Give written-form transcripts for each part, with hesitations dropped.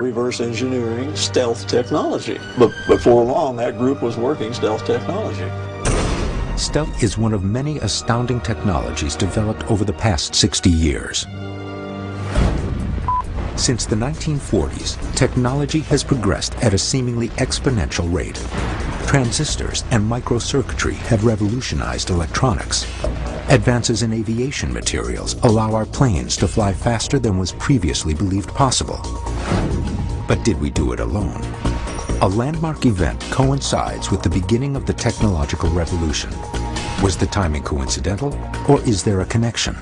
reverse engineering stealth technology. But before long, that group was working stealth technology. Stealth is one of many astounding technologies developed over the past 60 years. Since the 1940s, technology has progressed at a seemingly exponential rate. Transistors and microcircuitry have revolutionized electronics. Advances in aviation materials allow our planes to fly faster than was previously believed possible. But did we do it alone? A landmark event coincides with the beginning of the technological revolution. Was the timing coincidental, or is there a connection?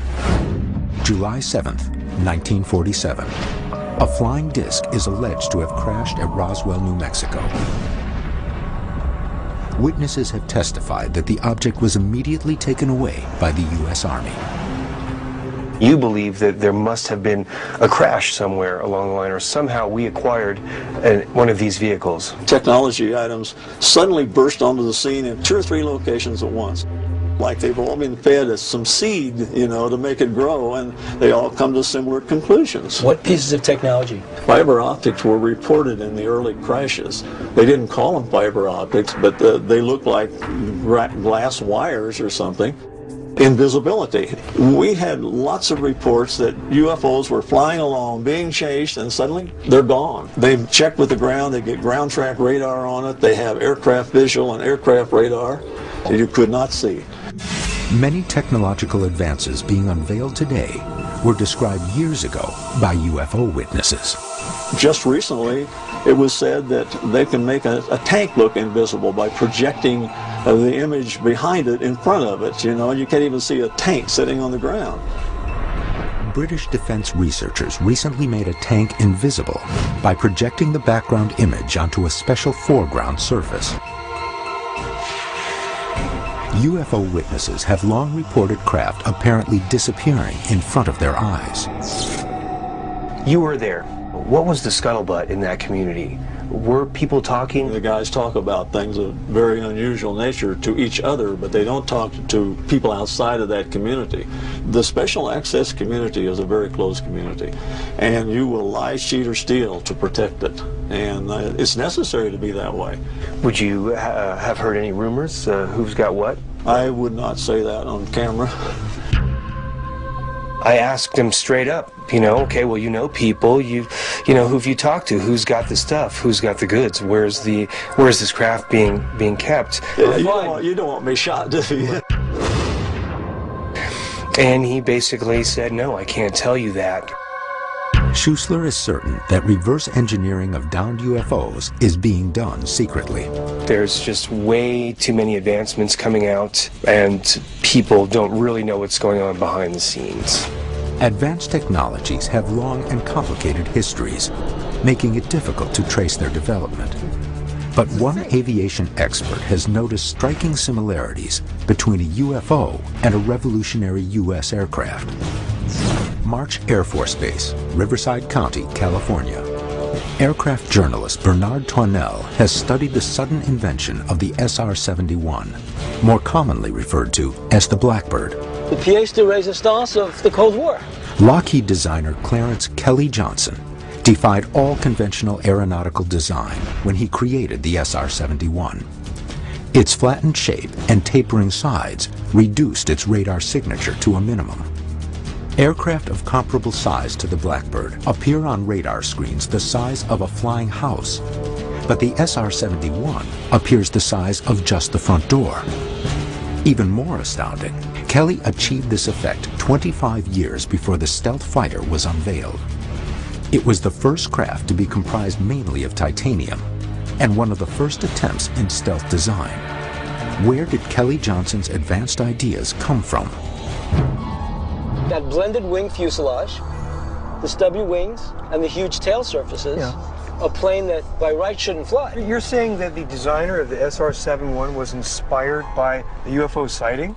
July 7th, 1947. A flying disc is alleged to have crashed at Roswell, New Mexico. Witnesses have testified that the object was immediately taken away by the U.S. Army. You believe that there must have been a crash somewhere along the line, or somehow we acquired one of these vehicles. Technology items suddenly burst onto the scene in 2 or 3 locations at once. Like they've all been fed some seed, to make it grow, and they all come to similar conclusions. What pieces of technology? Fiber optics were reported in the early crashes. They didn't call them fiber optics, but they looked like glass wires or something. Invisibility. We had lots of reports that UFOs were flying along, being chased, and suddenly they're gone. They've checked with the ground, they get ground track radar on it, they have aircraft visual and aircraft radar that you could not see. Many technological advances being unveiled today were described years ago by UFO witnesses. Just recently, it was said that they can make a tank look invisible by projecting the image behind it in front of it, and you can't even see a tank sitting on the ground. British defense researchers recently made a tank invisible by projecting the background image onto a special foreground surface. UFO witnesses have long reported craft apparently disappearing in front of their eyes. You were there. What was the scuttlebutt in that community? Were people talking? The guys talk about things of very unusual nature to each other, but they don't talk to people outside of that community. The special access community is a very closed community, and you will lie, cheat, or steal to protect it. And it's necessary to be that way. Would you have heard any rumors? Who's got what? I would not say that on camera. I asked him straight up, okay, well, people, who've you talked to? Who's got the stuff? Who's got the goods? Where's this craft being kept? Yeah, you don't want me shot, do you? And he basically said, no, I can't tell you that. Schuessler is certain that reverse engineering of downed UFOs is being done secretly. There's just way too many advancements coming out, and people don't really know what's going on behind the scenes. Advanced technologies have long and complicated histories, making it difficult to trace their development. But one aviation expert has noticed striking similarities between a UFO and a revolutionary U.S. aircraft. March Air Force Base, Riverside County, California. Aircraft journalist Bernard Toinel has studied the sudden invention of the SR-71, more commonly referred to as the Blackbird. The pièce de résistance of the Cold War. Lockheed designer Clarence Kelly Johnson defied all conventional aeronautical design when he created the SR-71. Its flattened shape and tapering sides reduced its radar signature to a minimum. Aircraft of comparable size to the Blackbird appear on radar screens the size of a flying house, but the SR-71 appears the size of just the front door. Even more astounding, Kelly achieved this effect 25 years before the stealth fighter was unveiled. It was the first craft to be comprised mainly of titanium, and one of the first attempts in stealth design. Where did Kelly Johnson's advanced ideas come from? That blended wing fuselage, the stubby wings, and the huge tail surfaces, a plane that by right shouldn't fly. You're saying that the designer of the SR-71 was inspired by the UFO sighting?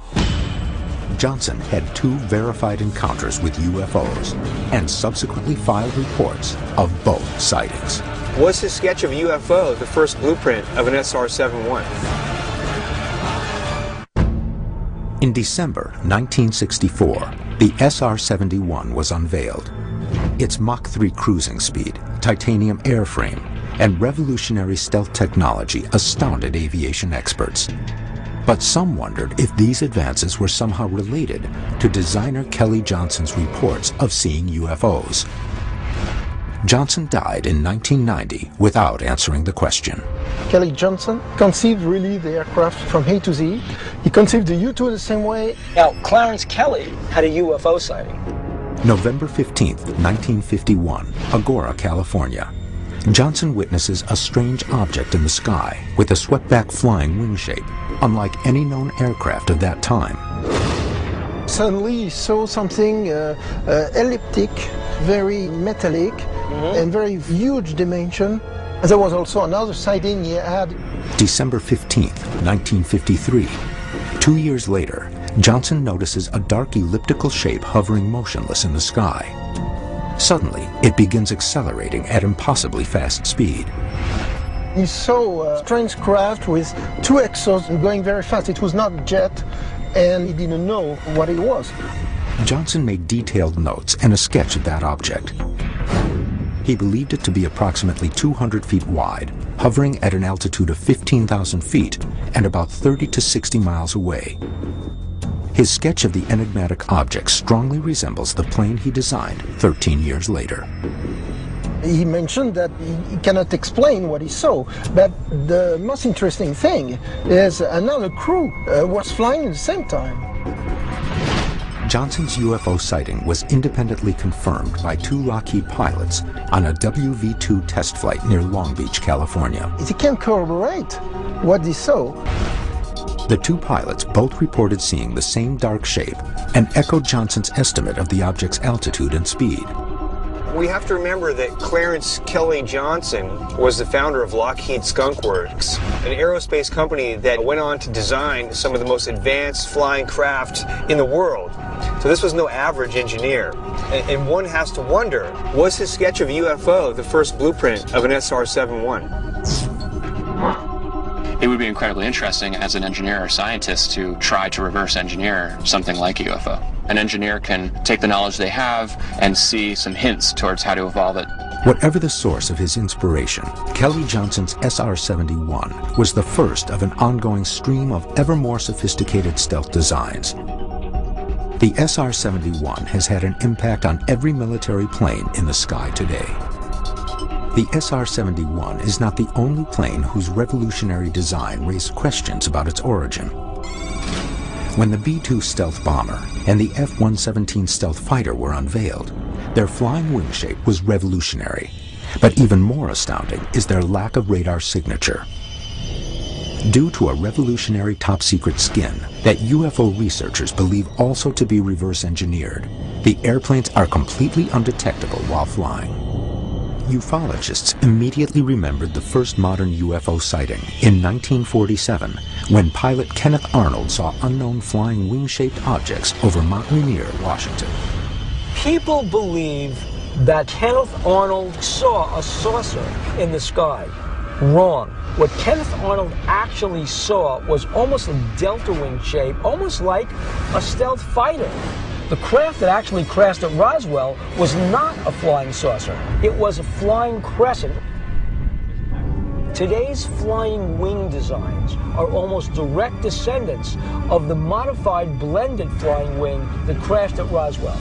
Johnson had 2 verified encounters with UFOs and subsequently filed reports of both sightings. Was his sketch of a UFO the first blueprint of an SR-71? In December 1964, the SR-71 was unveiled. Its Mach 3 cruising speed, titanium airframe, and revolutionary stealth technology astounded aviation experts. But some wondered if these advances were somehow related to designer Kelly Johnson's reports of seeing UFOs. Johnson died in 1990 without answering the question. Kelly Johnson conceived really the aircraft from A to Z. He conceived the U-2 the same way. Now, Clarence Kelly had a UFO sighting. November 15th, 1951, Agoura, California. Johnson witnesses a strange object in the sky with a swept-back flying wing shape, unlike any known aircraft of that time. Suddenly he saw something elliptic, very metallic, and very huge dimension. There was also another sighting he had. December 15th, 1953. 2 years later, Johnson notices a dark elliptical shape hovering motionless in the sky. Suddenly, it begins accelerating at impossibly fast speed. He saw a strange craft with two exhausts going very fast. It was not a jet, and he didn't know what it was. Johnson made detailed notes and a sketch of that object. He believed it to be approximately 200 feet wide, hovering at an altitude of 15,000 feet and about 30 to 60 miles away. His sketch of the enigmatic object strongly resembles the plane he designed 13 years later. He mentioned that he cannot explain what he saw, but the most interesting thing is another crew was flying at the same time. Johnson's UFO sighting was independently confirmed by 2 Lockheed pilots on a WV-2 test flight near Long Beach, California. He can corroborate what he saw. The 2 pilots both reported seeing the same dark shape and echoed Johnson's estimate of the object's altitude and speed. We have to remember that Clarence Kelly Johnson was the founder of Lockheed Skunk Works, an aerospace company that went on to design some of the most advanced flying craft in the world. So this was no average engineer. And one has to wonder, was his sketch of a UFO the first blueprint of an SR-71? It would be incredibly interesting as an engineer or scientist to try to reverse engineer something like a UFO. An engineer can take the knowledge they have and see some hints towards how to evolve it. Whatever the source of his inspiration, Kelly Johnson's SR-71 was the first of an ongoing stream of ever more sophisticated stealth designs. The SR-71 has had an impact on every military plane in the sky today. The SR-71 is not the only plane whose revolutionary design raised questions about its origin. When the B-2 stealth bomber and the F-117 stealth fighter were unveiled, their flying wing shape was revolutionary. But even more astounding is their lack of radar signature. Due to a revolutionary top-secret skin that UFO researchers believe also to be reverse engineered, the airplanes are completely undetectable while flying. Ufologists immediately remembered the first modern UFO sighting in 1947 when pilot Kenneth Arnold saw unknown flying wing-shaped objects over Mount Rainier, Washington. People believe that Kenneth Arnold saw a saucer in the sky. Wrong. What Kenneth Arnold actually saw was almost a delta wing shape, almost like a stealth fighter. The craft that actually crashed at Roswell was not a flying saucer. It was a flying crescent. Today's flying wing designs are almost direct descendants of the modified blended flying wing that crashed at Roswell.